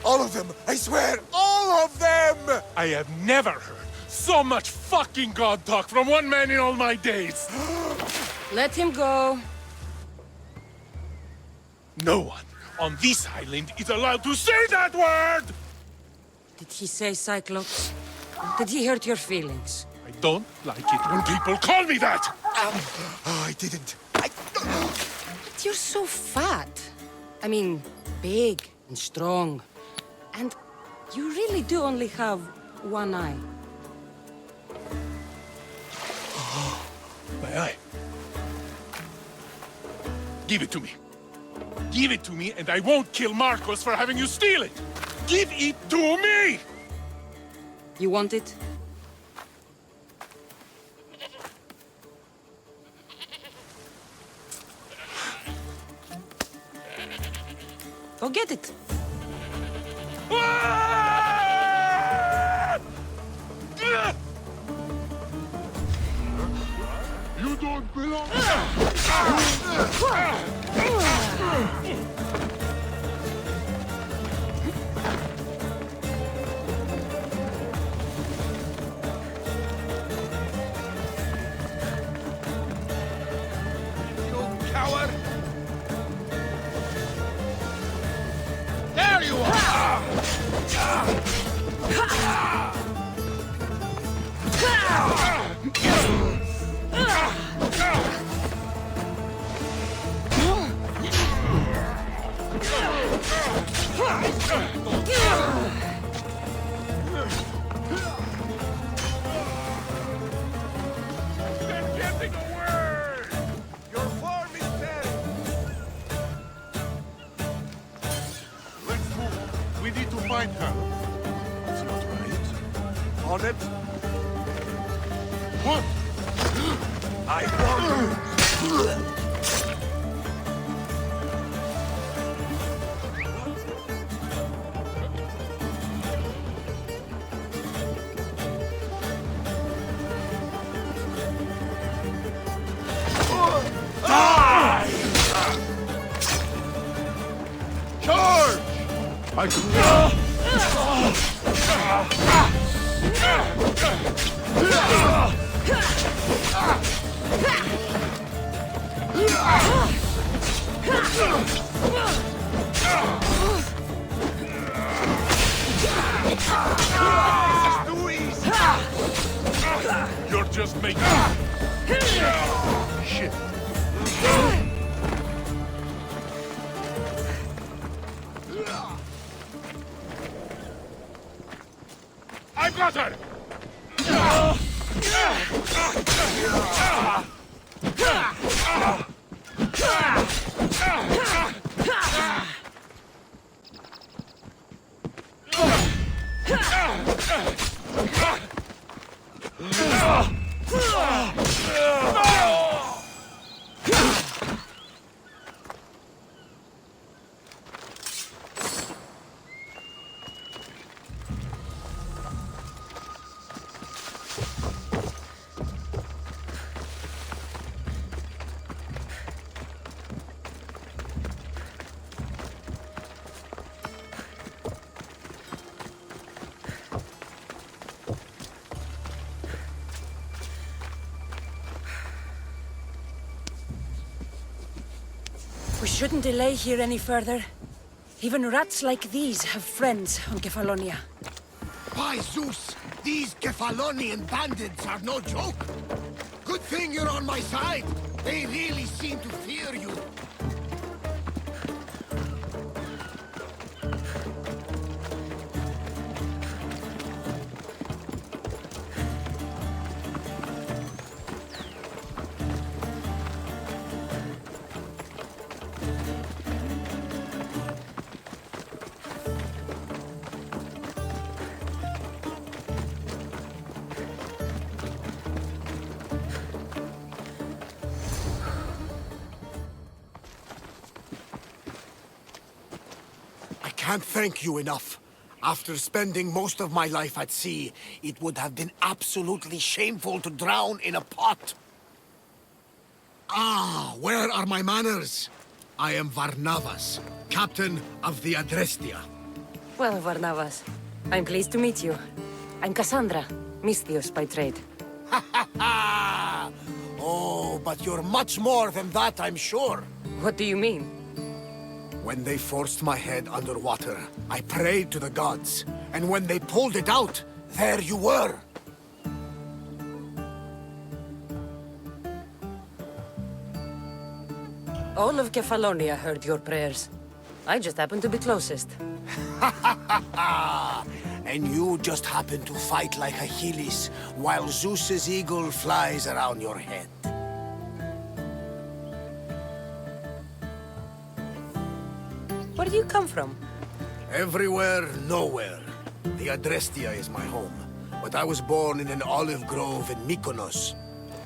All of them! I swear, all of them! I have never heard so much fucking god talk from one man in all my days. Let him go. No one on this island is allowed to say that word! Did he say Cyclops? Did he hurt your feelings? I don't like it when people call me that! Oh, I didn't. But you're so fat. I mean, big and strong. And you really do only have one eye. My eye. Give it to me. Give it to me and I won't kill Marcos for having you steal it! Give it to me! You want it? Go get it. You don't belong. Coward! There you are! They're getting away! Your form is dead! Let's move. We need to find her. It's not right. On it. What? I want Die! Charge! I You're just making Shit. I've got her! We shouldn't delay here any further. Even rats like these have friends on Kefalonia. By Zeus, these Kefalonian bandits are no joke. Good thing you're on my side. They really seem to fear you. I can't thank you enough. After spending most of my life at sea, it would have been absolutely shameful to drown in a pot. Ah, where are my manners? I am Varnavas, captain of the Adrestia. Well, Varnavas, I'm pleased to meet you. I'm Cassandra, Misthios by trade. Ha ha ha! Oh, but you're much more than that, I'm sure. What do you mean? When they forced my head underwater, I prayed to the gods. And when they pulled it out, there you were. All of Kefalonia heard your prayers. I just happened to be closest. And you just happened to fight like Achilles, while Zeus's eagle flies around your head. Where do you come from? Everywhere, nowhere. The Adrestia is my home, but I was born in an olive grove in Mykonos.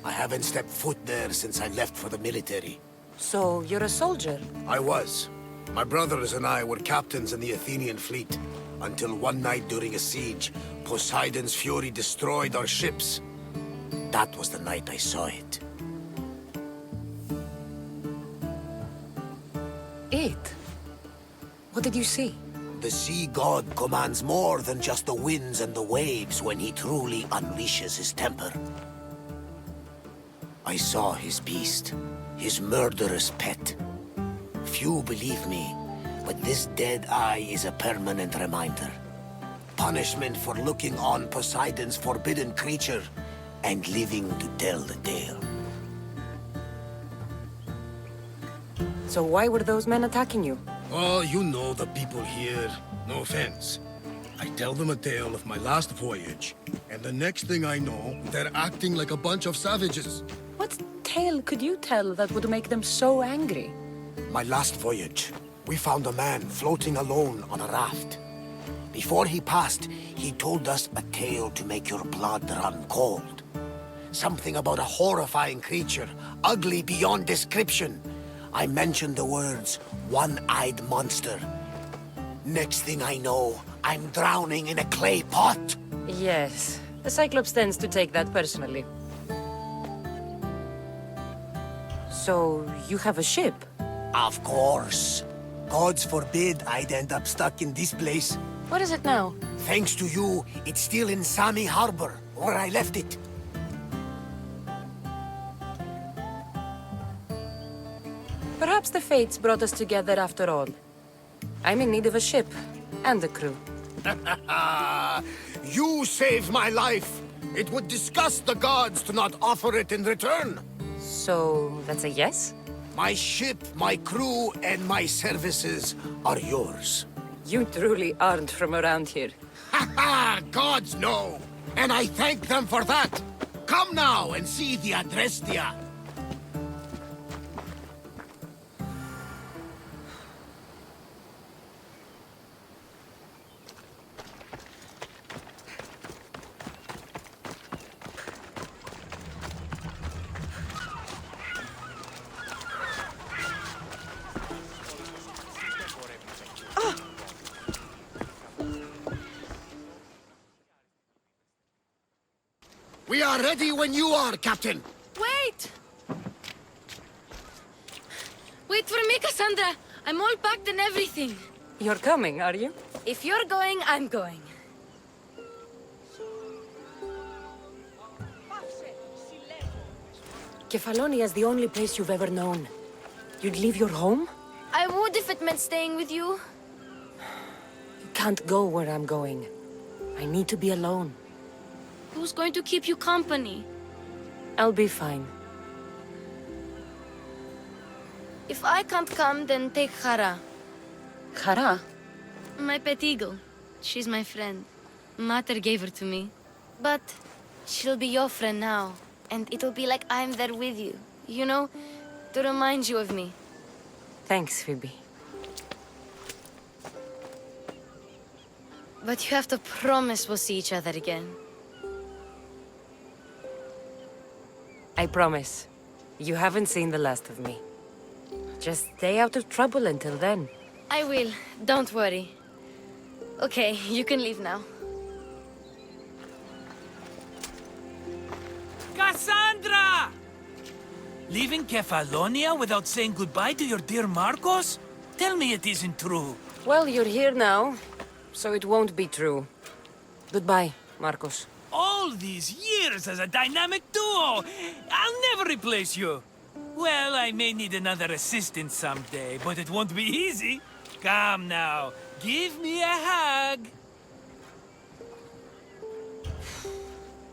I haven't stepped foot there since I left for the military. So, you're a soldier? I was. My brothers and I were captains in the Athenian fleet, until one night during a siege, Poseidon's fury destroyed our ships. That was the night I saw it. It? What did you see? The sea god commands more than just the winds and the waves when he truly unleashes his temper. I saw his beast, his murderous pet. Few believe me, but this dead eye is a permanent reminder. Punishment for looking on Poseidon's forbidden creature and living to tell the tale. So why were those men attacking you? Oh, you know the people here. No offense. I tell them a tale of my last voyage, and the next thing I know, they're acting like a bunch of savages. What tale could you tell that would make them so angry? My last voyage, we found a man floating alone on a raft. Before he passed, he told us a tale to make your blood run cold. Something about a horrifying creature, ugly beyond description. I mentioned the words, one-eyed monster. Next thing I know, I'm drowning in a clay pot. Yes, the Cyclops tends to take that personally. So, you have a ship? Of course. Gods forbid I'd end up stuck in this place. What is it now? Thanks to you, it's still in Sami Harbor, where I left it. Perhaps the fates brought us together after all. I'm in need of a ship and a crew. You saved my life. It would disgust the gods to not offer it in return. So, that's a yes? My ship, my crew, and my services are yours. You truly aren't from around here. Ha ha! Gods know! And I thank them for that! Come now and see the Adrestia! We are ready when you are, Captain! Wait! Wait for me, Cassandra! I'm all packed and everything. You're coming, are you? If you're going, I'm going. Kefalonia's the only place you've ever known. You'd leave your home? I would if it meant staying with you. You can't go where I'm going. I need to be alone. Who's going to keep you company? I'll be fine. If I can't come, then take Hara. Hara? My pet eagle. She's my friend. Mater gave her to me. But she'll be your friend now. And it'll be like I'm there with you. You know, to remind you of me. Thanks, Phoebe. But you have to promise we'll see each other again. I promise. You haven't seen the last of me. Just stay out of trouble until then. I will. Don't worry. Okay, you can leave now. Cassandra! Leaving Kefalonia without saying goodbye to your dear Marcos? Tell me it isn't true. Well, you're here now, so it won't be true. Goodbye, Marcos. All these years as a dynamic duo! I'll never replace you! Well, I may need another assistant someday, but it won't be easy. Come now, give me a hug.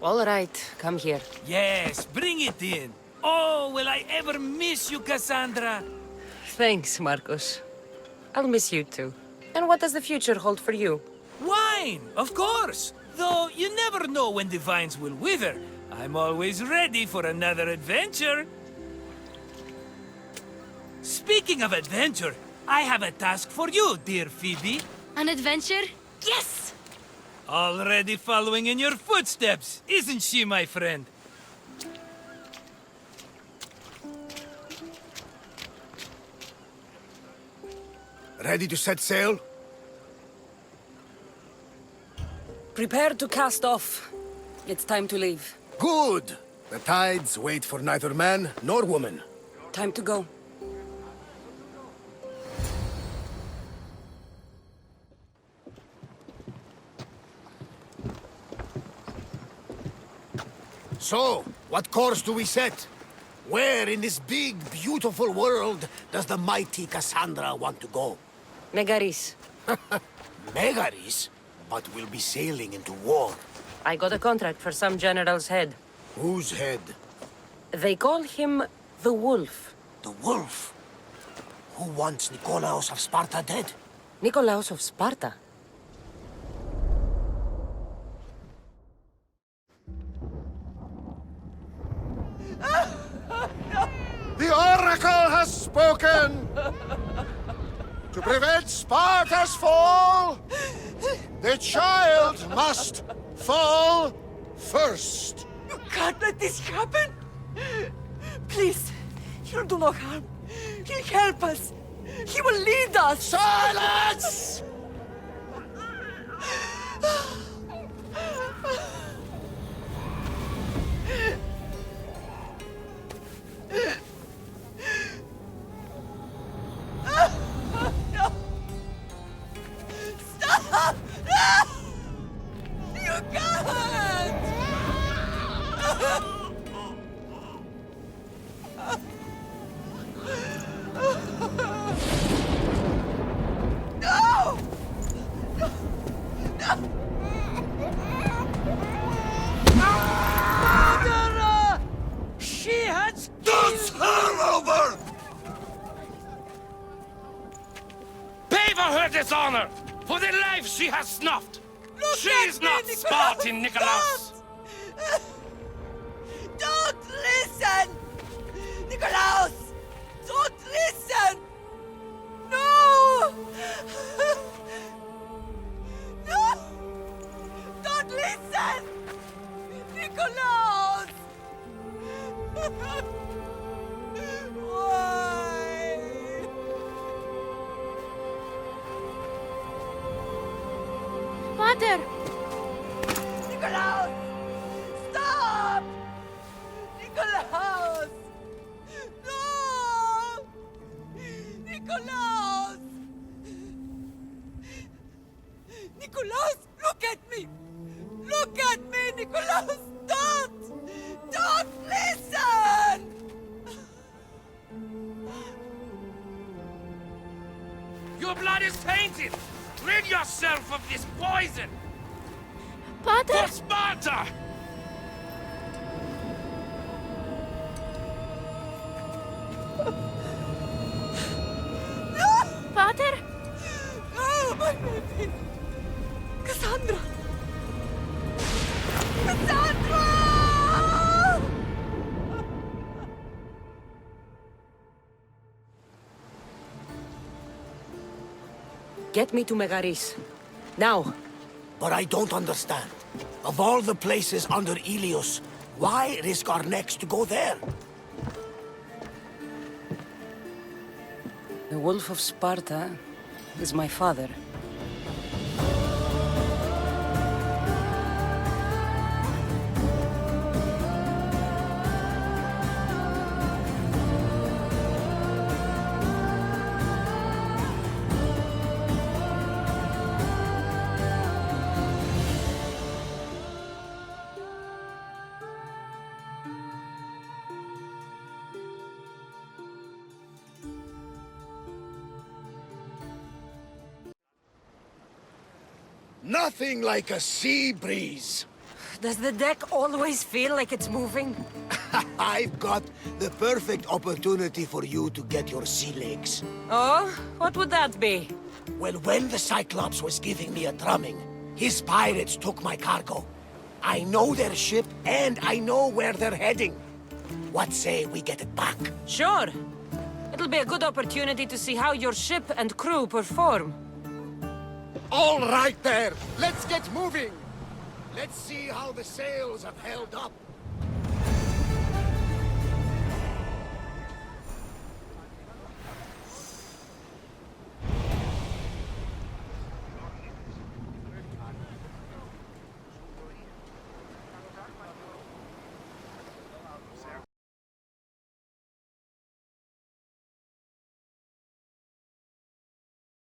All right, come here. Yes, bring it in. Oh, will I ever miss you, Cassandra? Thanks, Marcos. I'll miss you too. And what does the future hold for you? Wine, of course. Though you never know when the vines will wither. I'm always ready for another adventure. Speaking of adventure, I have a task for you, dear Phoebe. An adventure? Yes! Already following in your footsteps, isn't she, my friend? Ready to set sail? Prepare to cast off. It's time to leave. Good! The tides wait for neither man nor woman. Time to go. So, what course do we set? Where in this big, beautiful world does the mighty Cassandra want to go? Megaris. Megaris? But we'll be sailing into war. I got a contract for some general's head. Whose head? They call him the Wolf. The Wolf? Who wants Nikolaos of Sparta dead? Nikolaos of Sparta? The Oracle has spoken! To prevent Sparta's fall, the child must fall first. You can't let this happen! Please, he'll do no harm. He'll help us. He will lead us. Silence! Stop! No! You can't! No! No! her dishonor for the life she has snuffed. She's not Spartan, Nikolaos. Don't listen! Nikolaos! Don't listen! No! No! Don't listen! Nikolaos! Why? Pater! Nikolaos! Stop! Nikolaos! No! Nikolaos! Nikolaos, look at me! Look at me, Nikolaos! Don't! Don't listen! Your blood is tainted! Rid yourself of this poison! Pater! For Sparta! Pater! Oh, my baby! Cassandra! Cassandra! Get me to Megaris. Now. But I don't understand. Of all the places under Ilios, why risk our necks to go there? The Wolf of Sparta is my father. Nothing like a sea breeze. Does the deck always feel like it's moving? I've got the perfect opportunity for you to get your sea legs. Oh? What would that be? Well, when the Cyclops was giving me a drumming, his pirates took my cargo. I know their ship, and I know where they're heading. What say we get it back? Sure. It'll be a good opportunity to see how your ship and crew perform. All right there! Let's get moving! Let's see how the sails have held up.